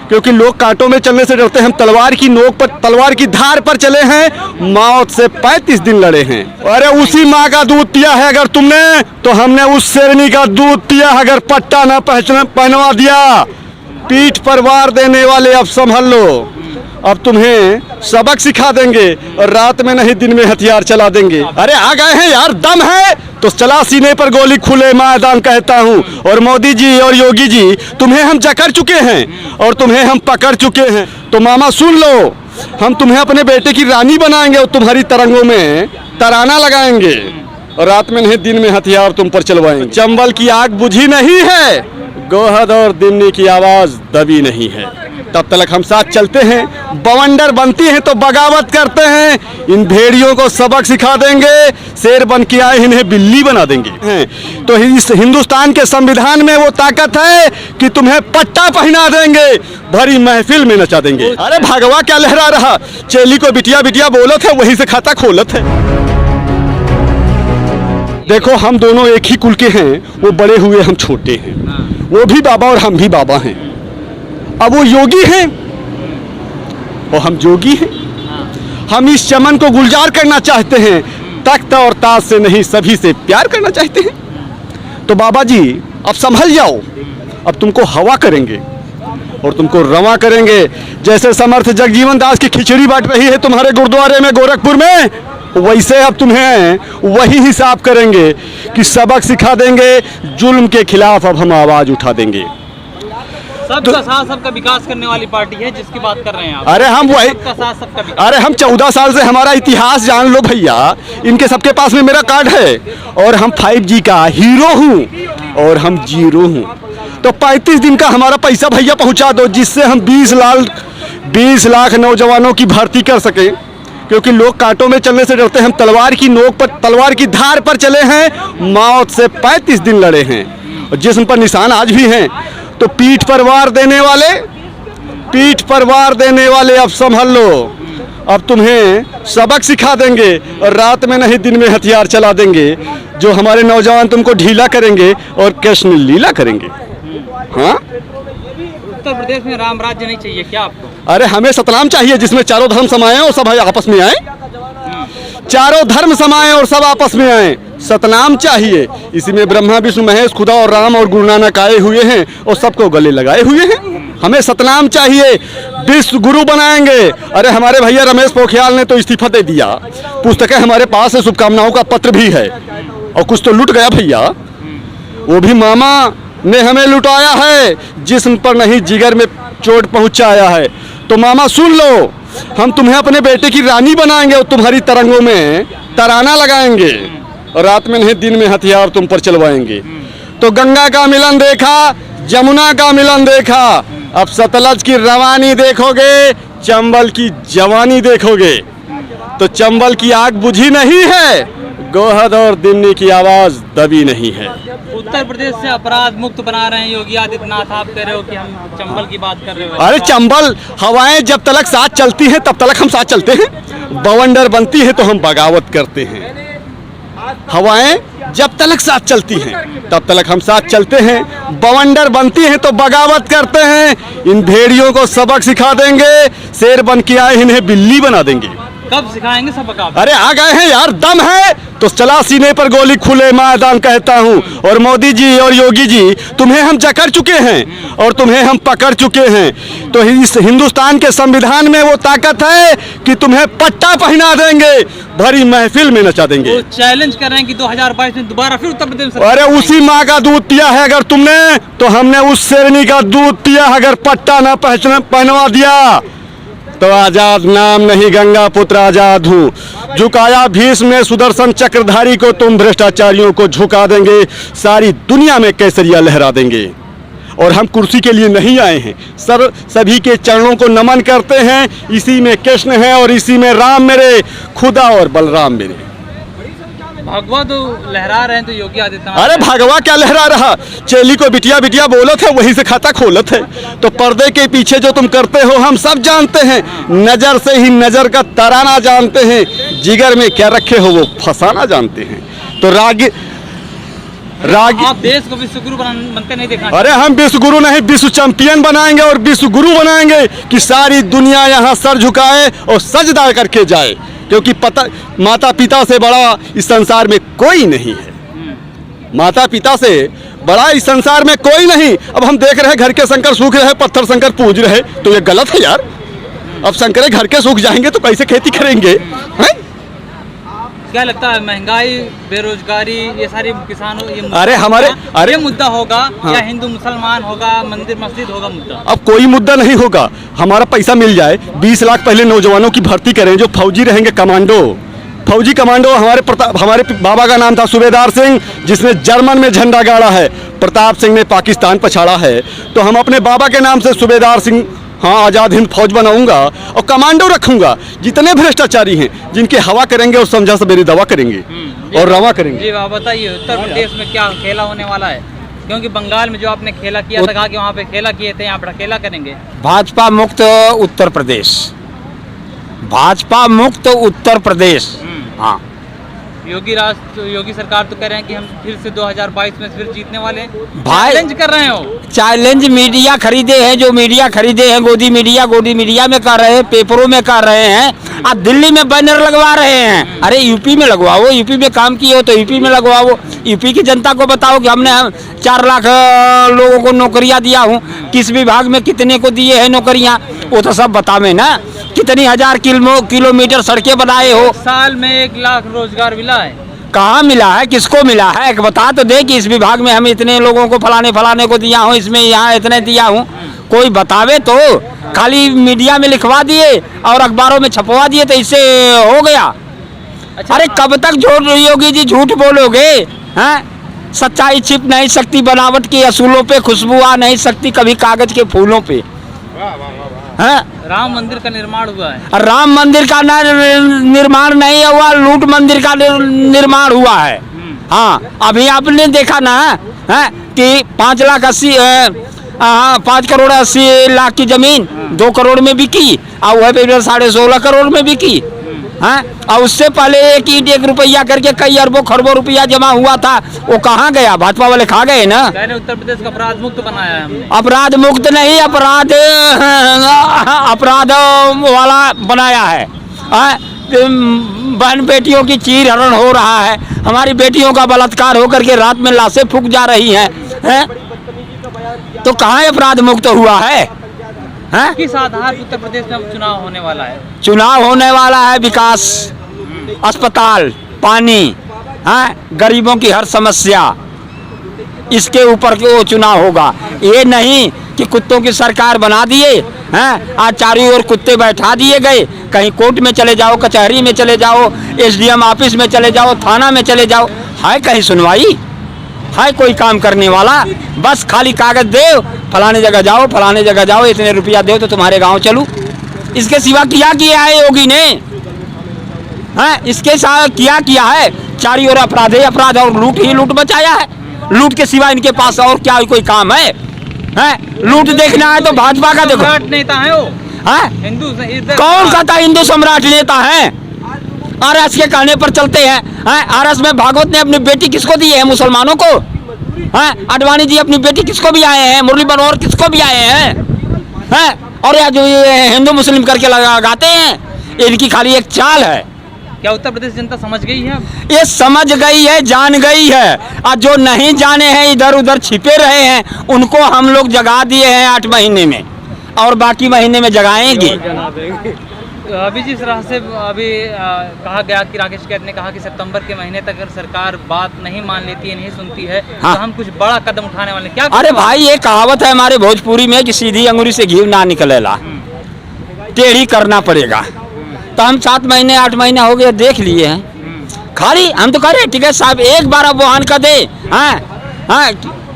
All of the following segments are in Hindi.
क्योंकि लोग कांटों में चलने से डरते हैं, हम तलवार की नोक पर, तलवार की धार पर चले हैं, मौत से 35 दिन लड़े हैं। अरे उसी माँ का दूध पिया है अगर तुमने, तो हमने उस शेरनी का दूध पिया अगर पट्टा न पहनवा दिया। पीठ पर वार देने वाले अब संभल लो, अब तुम्हें सबक सिखा देंगे और रात में नहीं दिन में हथियार चला देंगे। अरे आ गए हैं यार, दम है तो चला सीने पर गोली, खुले मैदान कहता हूँ। और मोदी जी और योगी जी, तुम्हें हम जकड़ चुके हैं और तुम्हें हम पकड़ चुके हैं। तो मामा सुन लो, हम तुम्हें अपने बेटे की रानी बनाएंगे और तुम्हारी तरंगों में तराना लगाएंगे और रात में नहीं दिन में हथियार तुम पर चलवाएंगे। चंबल की आग बुझी नहीं है, गोहद और दिमनी की आवाज दबी नहीं है। तब तक हम साथ चलते हैं, बवंडर बनती हैं तो बगावत करते हैं। इन भेड़ियों को सबक सिखा देंगे, शेर बन के आए इन्हें बिल्ली बना देंगे। तो इस हिंदुस्तान के संविधान में वो ताकत है कि तुम्हें पट्टा पहना देंगे, भरी महफिल में नचा देंगे। अरे भगवा क्या लहरा रहा, चेली को बिटिया बिटिया बोलत है, वहीं से खाता खोलत है। देखो हम दोनों एक ही कुल के हैं, वो बड़े हुए हम छोटे हैं, वो भी बाबा और हम भी बाबा हैं। अब वो योगी हैं और हम जोगी हैं। हम इस चमन को गुलजार करना चाहते हैं, तख्त और ताज से नहीं सभी से प्यार करना चाहते हैं। तो बाबा जी अब संभल जाओ, अब तुमको हवा करेंगे और तुमको रवा करेंगे। जैसे समर्थ जगजीवन दास की खिचड़ी बांट रही है तुम्हारे गुरुद्वारे में गोरखपुर में, वैसे अब तुम्हें वही हिसाब करेंगे कि सबक सिखा देंगे। जुल्म के खिलाफ अब हम आवाज उठा देंगे। सबका साथ सबका विकास करने वाली पार्टी है जिसकी बात कर रहे हैं आप। अरे हम वही, सबका साथ सबका विकास। अरे हम 14 साल से, हमारा इतिहास जान लो भैया, इनके सबके पास में मेरा कार्ड है और हम 5G का हीरो हूँ और हम जीरो हूँ। तो 35 दिन का हमारा पैसा भैया पहुँचा दो, जिससे हम 20 लाख नौजवानों की भर्ती कर सकें। क्योंकि लोग कांटों में चलने से डरते हैं, हम तलवार की नोक पर, तलवार की धार पर चले हैं, मौत से 35 दिन लड़े हैं और जिस्म पर निशान आज भी हैं। तो पीठ पर वार देने वाले अब संभल लो, अब तुम्हें सबक सिखा देंगे और रात में नहीं दिन में हथियार चला देंगे। जो हमारे नौजवान तुमको ढीला करेंगे और कृष्ण लीला करेंगे। हाँ, उत्तर प्रदेश में राम राज्य नहीं चाहिए क्या आपको? अरे हमें सतनाम चाहिए, जिसमें चारों धर्म समाये और सब आपस में आए। चारों धर्म समाये और सब आपस में आए, सतनाम चाहिए। इसी में ब्रह्मा विष्णु महेश खुदा और राम और गुरु नानक आए हुए हैं और सबको गले लगाए हुए हैं। हमें सतनाम चाहिए, विश्व गुरु बनाएंगे। अरे हमारे भैया रमेश पोखरियाल ने तो इस्तीफा दे दिया, पुस्तकें हमारे पास है, शुभकामनाओं का पत्र भी है और कुछ तो लुट गया भैया। वो भी मामा ने हमें लुटाया है, जिस्म पर नहीं जिगर में चोट पहुंचाया है। तो मामा सुन लो, हम तुम्हें अपने बेटे की रानी बनाएंगे और तुम्हारी तरंगों में तराना लगाएंगे और रात में नहीं दिन में हथियार तुम पर चलवाएंगे। तो गंगा का मिलन देखा, जमुना का मिलन देखा, अब सतलज की रवानी देखोगे, चंबल की जवानी देखोगे। तो चंबल की आग बुझी नहीं है, गोहद और दिमनी की आवाज दबी नहीं है। उत्तर प्रदेश से अपराध मुक्त बना रहे हैं योगी आदित्यनाथ, आप कह रहे हो कि हम चंबल की बात कर रहे हो। अरे चंबल हवाएं जब तक साथ चलती हैं तब तक हम साथ चलते हैं, बवंडर बनती है तो हम बगावत करते हैं। हवाएं जब तक साथ चलती हैं तब तक हम साथ चलते हैं, बवंडर बनती हैं तो बगावत करते हैं। इन भेड़ियों को सबक सिखा देंगे, शेर बन के आए इन्हें बिल्ली बना देंगे। कब सिखाएंगे सबक आप? अरे आ गए हैं यार, दम है तो चला सीने पर गोली, खुले मैदान कहता हूँ। और मोदी जी और योगी जी, तुम्हें हम जकड़ चुके हैं और तुम्हें हम पकड़ चुके हैं। तो इस हिंदुस्तान के संविधान में वो ताकत है कि तुम्हें पट्टा पहना देंगे, भरी महफिल में नचा देंगे। वो चैलेंज कर रहे हैं कि 2022 में दोबारा फिर उत्तर प्रदेश। अरे उसी माँ का दूध पिया है अगर तुमने, तो हमने उस शेरनी का दूध पिया अगर पट्टा न पहनवा दिया। तो आजाद नाम नहीं, गंगा पुत्र आजाद हूँ। झुकाया भीष्म ने सुदर्शन चक्रधारी को, तुम भ्रष्टाचारियों को झुका देंगे, सारी दुनिया में केसरिया लहरा देंगे। और हम कुर्सी के लिए नहीं आए हैं, सभी के चरणों को नमन करते हैं। इसी में कृष्ण है और इसी में राम मेरे, खुदा और बलराम मेरे। भगवा तो लहरा रहे हैं तो योगी आदित्यनाथ। अरे भगवा क्या लहरा रहा, चेली को बिटिया बिटिया बोलत है, वहीं से खाता खोलत है। तो पर्दे के पीछे जो तुम करते हो हम सब जानते हैं, नजर से ही नजर का तराना जानते हैं, जिगर में क्या रखे हो वो फसाना जानते हैं। तो आप देश को विश्व गुरु बनते नहीं देखना। अरे हम विश्व गुरु नहीं, विश्व चैंपियन बनाएंगे और विश्व गुरु बनाएंगे कि सारी दुनिया यहाँ सर झुकाए और सजदा करके जाए, क्योंकि माता पिता से बड़ा इस संसार में कोई नहीं है। माता पिता से बड़ा इस संसार में कोई नहीं। अब हम देख रहे हैं घर के शंकर सूख रहे, पत्थर शंकर पूज रहे, तो ये गलत है यार। अब शंकरे घर के सूख जाएंगे तो कैसे खेती करेंगे हैं? क्या लगता है महंगाई, बेरोजगारी, ये सारी किसानों ये अरे मुद्दा होगा हाँ। या हिंदू मुसलमान होगा, मंदिर मस्जिद होगा मुद्दा? अब कोई मुद्दा नहीं होगा। हमारा पैसा मिल जाए, 20 लाख पहले नौजवानों की भर्ती करें जो फौजी रहेंगे, कमांडो, फौजी कमांडो। हमारे बाबा का नाम था सूबेदार सिंह, जिसने जर्मन में झंडा गाड़ा है। प्रताप सिंह ने पाकिस्तान पछाड़ा है। तो हम अपने बाबा के नाम से सूबेदार सिंह, हाँ, आज़ाद हिंद फौज बनाऊंगा और कमांडो रखूंगा। जितने भ्रष्टाचारी हैं जिनके हवा करेंगे और समझा से मेरी दवा करेंगे और रवा करेंगे। जी आप बताइए, उत्तर प्रदेश में क्या खेला होने वाला है? क्योंकि बंगाल में जो आपने खेला किया था, कहा कि वहाँ पे खेला किए थे, यहाँ पर खेला करेंगे। भाजपा मुक्त उत्तर प्रदेश, भाजपा मुक्त उत्तर प्रदेश। हाँ, योगी सरकार तो कह रहे हैं कि हम फिर से 2022 में फिर जीतने वाले हैं। भाई चैलेंज कर रहे हो। चैलेंज मीडिया खरीदे हैं, जो मीडिया खरीदे हैं, गोदी मीडिया में कर रहे हैं, पेपरों में कर रहे हैं। अब दिल्ली में बैनर लगवा रहे हैं। अरे यूपी में लगवाओ, यूपी में काम किए हो तो यूपी में लगवाओ। यूपी की जनता को बताओ कि हमने 4 लाख लोगों को नौकरियां दिया हूँ, किस विभाग में कितने को दिए हैं नौकरियां, वो तो सब बतावे ना। कितनी हजार किलोमीटर सड़कें बनाए हो। साल में 1 लाख रोजगार मिला है। कहाँ मिला है, किसको मिला है? एक बता तो दे कि इस विभाग में हम इतने लोगों को फलाने को दिया हूँ, इसमें यहाँ इतने दिया हूँ। कोई बतावे तो। खाली मीडिया में लिखवा दिए और अखबारों में छपवा दिए तो इससे हो गया। अच्छा, अरे कब तक योगी जी झूठ बोलोगे? हैं? सच्चाई छिप नहीं सकती बनावट के असूलों पे, खुशबू आ नहीं सकती कभी कागज के फूलों पे। हैं? राम मंदिर का निर्माण हुआ है। राम मंदिर का निर्माण नहीं हुआ, लूट मंदिर का निर्माण हुआ है। हाँ, अभी आपने देखा ना है कि 5 करोड़ 80 लाख की जमीन 2 करोड़ में बिकी और वह 16.5 करोड़ में बिकी। हाँ, और उससे पहले एक ईंट 1 रुपया करके कई अरबों खरबों रुपया जमा हुआ था, वो कहाँ गया? भाजपा वाले खा गए ना। मैंने उत्तर प्रदेश का अपराध मुक्त बनाया है हमने। अपराध मुक्त नहीं, अपराध वाला बनाया है। बहन बेटियों की चीर हरण हो रहा है, हमारी बेटियों का बलात्कार होकर के रात में लाशें फूंक जा रही हैं। तो कहाँ अपराध मुक्त हुआ है? किस आधार पर उत्तर प्रदेश में चुनाव होने वाला है? चुनाव होने वाला है विकास, अस्पताल, पानी, गरीबों की हर समस्या, इसके ऊपर के वो चुनाव होगा। ये नहीं कि कुत्तों की सरकार बना दिए हैं, आज चारों ओर कुत्ते बैठा दिए गए। कहीं कोर्ट में चले जाओ, कचहरी में चले जाओ, SDM ऑफिस में चले जाओ, थाना में चले जाओ, है कहीं सुनवाई? है कोई काम करने वाला? बस खाली कागज दे, फलाने जगह जाओ, इतने रुपया दो तो तुम्हारे गांव चलूं। इसके सिवा क्या किया है योगी ने? इसके साथ क्या किया है? चारों ओर अपराध और लूट ही लूट बचाया है। लूट के सिवा इनके पास और क्या कोई काम है? लूट देखना है तो भाजपा का देखो। नेता है वो, हिंदू कौन सा था हिंदू सम्राट नेता है? RS के कहने पर चलते हैं। RS में भागवत ने अपनी बेटी किसको दी है? मुसलमानों को। अडवाणी जी अपनी बेटी किसको भी आए हैं, मुरली मनोहर किसको भी आए हैं। और या जो ये हिंदू मुस्लिम करके लगाते हैं, इनकी खाली एक चाल है। क्या उत्तर प्रदेश जनता समझ गई है? ये समझ गई है, जान गई है। और जो नहीं जाने हैं, इधर उधर छिपे रहे हैं, उनको हम लोग जगा दिए हैं 8 महीने में, और बाकी महीने में जगाएंगे। अभी जिस तरह से कहा गया कि राकेश कैद ने कहा कि सितंबर के महीने तक अगर सरकार बात नहीं मान लेती है, नहीं सुनती है, हाँ, तो हम कुछ बड़ा कदम उठाने वाले। क्या? अरे भाई, ये कहावत है हमारे भोजपुरी में कि सीधी अंगुरी से घी ना निकलेला, टेढ़ी करना पड़ेगा। तो हम 7 महीने 8 महीने हो गए देख लिए हैं। खाली हम तो कह रहे टिकैत साहब एक बार अब बहान का दे।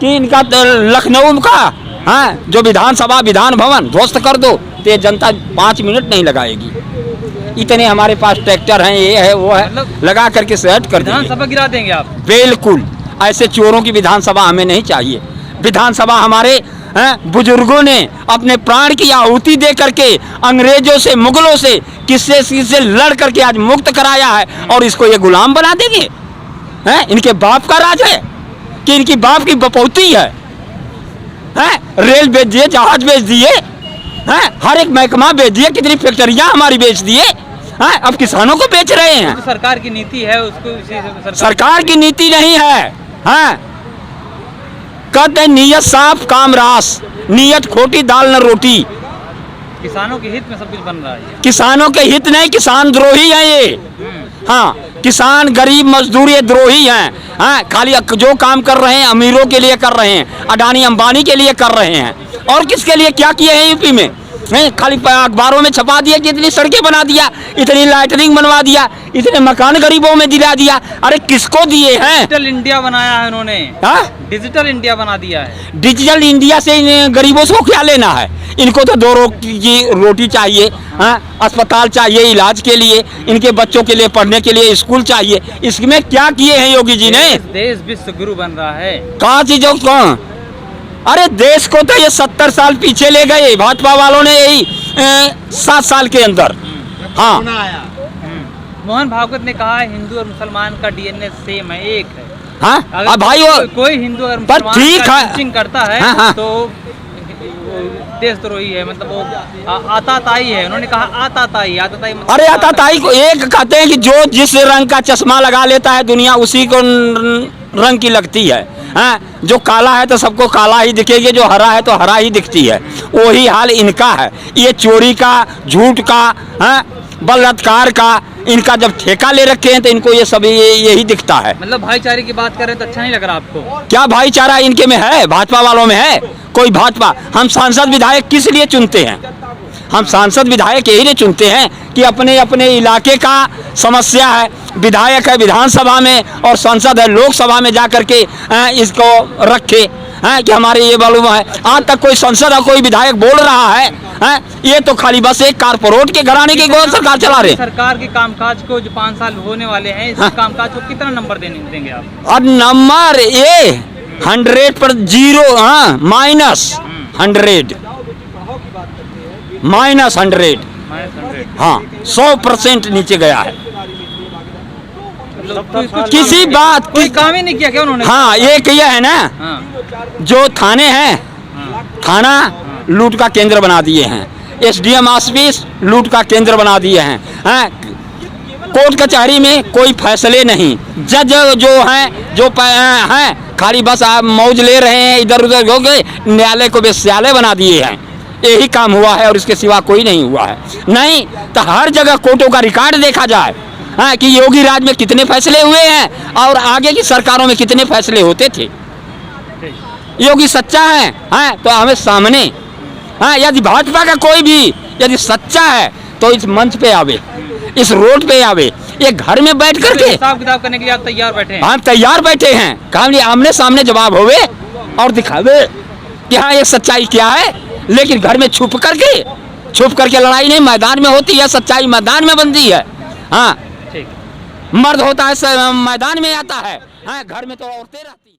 कि इनका लखनऊ का जो विधान भवन ध्वस्त कर दो, तो जनता 5 मिनट नहीं लगाएगी। इतने हमारे पास ट्रैक्टर हैं, ये है वो है, मतलब लगा करके सेट कर देंगे। विधानसभा गिरा देंगे आप? बिल्कुल। ऐसे चोरों की विधानसभा हमें नहीं चाहिए। विधानसभा हमारे बुजुर्गों ने अपने प्राण की आहुति दे करके अंग्रेजों से, मुगलों से, किससे लड़ करके आज मुक्त कराया है, और इसको ये गुलाम बना देंगे? इनके बाप का राज है। कि इनकी बाप की बपौती है? रेल बेच दिए, जहाज बेच दिए, हर एक महकमा बेच दिए, कितनी फैक्ट्रियां हमारी बेच दिए, अब किसानों को बेच रहे हैं। तो सरकार की नीति है, उसको सरकार की नीति नहीं है, कहते हैं नीयत साफ काम रास, नीयत खोटी दाल न रोटी। किसानों के हित में सब कुछ बन रहा है। किसानों के हित नहीं, किसान द्रोही है ये। हाँ, किसान गरीब मजदूर ये द्रोही हैं। हाँ, खाली जो काम कर रहे हैं अमीरों के लिए कर रहे हैं, अडानी अंबानी के लिए कर रहे हैं। और किसके लिए क्या किए हैं यूपी में? खाली अखबारों में छपा दिया कि इतनी सड़कें बना दिया, इतनी लाइटनिंग बनवा दिया, इतने मकान गरीबों में दिला दिया। अरे किसको दिए हैं? डिजिटल इंडिया बनाया है उन्होंने। डिजिटल इंडिया बना दिया है। डिजिटल इंडिया से इन गरीबों से क्या लेना है? इनको तो 2 की रोटी चाहिए, अस्पताल चाहिए इलाज के लिए, इनके बच्चों के लिए पढ़ने के लिए स्कूल चाहिए। इसमें क्या किए हैं योगी जी ने? देश विश्व गुरु बन रहा है। कहाँ चीजों कौन? अरे देश को तो ये 70 साल पीछे ले गए भाजपा वालों ने, यही 7 साल के अंदर। हाँ, मोहन भागवत ने कहा है हिंदू और मुसलमान का डीएनए सेम है, एक है। हाँ, अगर भाई कोई हिंदू और पर मुसलमान ठीक का है, लिंचिंग करता है हाँ। तो देशद्रोही है, मतलब वो आताताई है। उन्होंने कहा आताताई मतलब अरे आताताई को एक कहते हैं कि जो जिस रंग का चश्मा लगा लेता है दुनिया उसी को रंग की लगती है। जो काला है तो सबको काला ही दिखेगी, जो हरा है तो हरा ही दिखती है। वही हाल इनका है। ये चोरी का, झूठ का, बलात्कार का इनका जब ठेका ले रखे हैं तो इनको ये सब यही दिखता है। मतलब भाईचारे की बात करें तो अच्छा नहीं लग रहा आपको? क्या भाईचारा इनके में है? भाजपा वालों में है कोई भाजपा? हम सांसद विधायक किस लिए चुनते हैं? हम सांसद विधायक यही नहीं चुनते हैं कि अपने अपने इलाके का समस्या है, विधायक है विधानसभा में और सांसद है लोकसभा में जा करके इसको रखे कि हमारे ये मालूम है। आज तक कोई सांसद और कोई विधायक बोल रहा है? ये तो खाली बस एक कारपोरेट के घराने की सरकार चला रहे। सरकार के कामकाज को जो 5 साल होने वाले हैं, इस कामकाज को कितना नंबर देंगे आप? और नंबर 100 पर 0, -100, -100, हाँ 100% नीचे गया है। किसी बात कोई काम ही नहीं किया क्या उन्होंने? हाँ, ये किया है ना। जो थाने हैं, थाना लूट का केंद्र बना दिए हैं, SDM ऑफिस लूट का केंद्र बना दिए हैं। कोर्ट कचहरी में कोई फैसले नहीं, जज जो हैं जो हैं खाली बस आप मौज ले रहे हैं, इधर उधर हो गए, न्यायालय को वेश्यालय बना दिए हैं। यही काम हुआ है और इसके सिवा कोई नहीं हुआ है। नहीं तो हर जगह कोर्टों का रिकॉर्ड देखा जाए कि योगी राज में कितने फैसले हुए हैं और आगे की सरकारों में कितने फैसले होते थे। योगी सच्चा है तो हमें सामने, यदि भाजपा का कोई भी यदि सच्चा है तो इस मंच पे आवे, इस रोड पे आवे, ये घर में बैठ करके हिसाब किताब करने के लिए आप तैयार बैठे हैं? हाँ, तैयार बैठे हैं। काम आमने सामने जवाब होवे और दिखावे कि हाँ ये सच्चाई क्या है। लेकिन घर में छुप करके लड़ाई नहीं मैदान में होती है, सच्चाई मैदान में बनती है। हाँ, मर्द होता है मैदान में आता है, घर में तो औरतें रहती।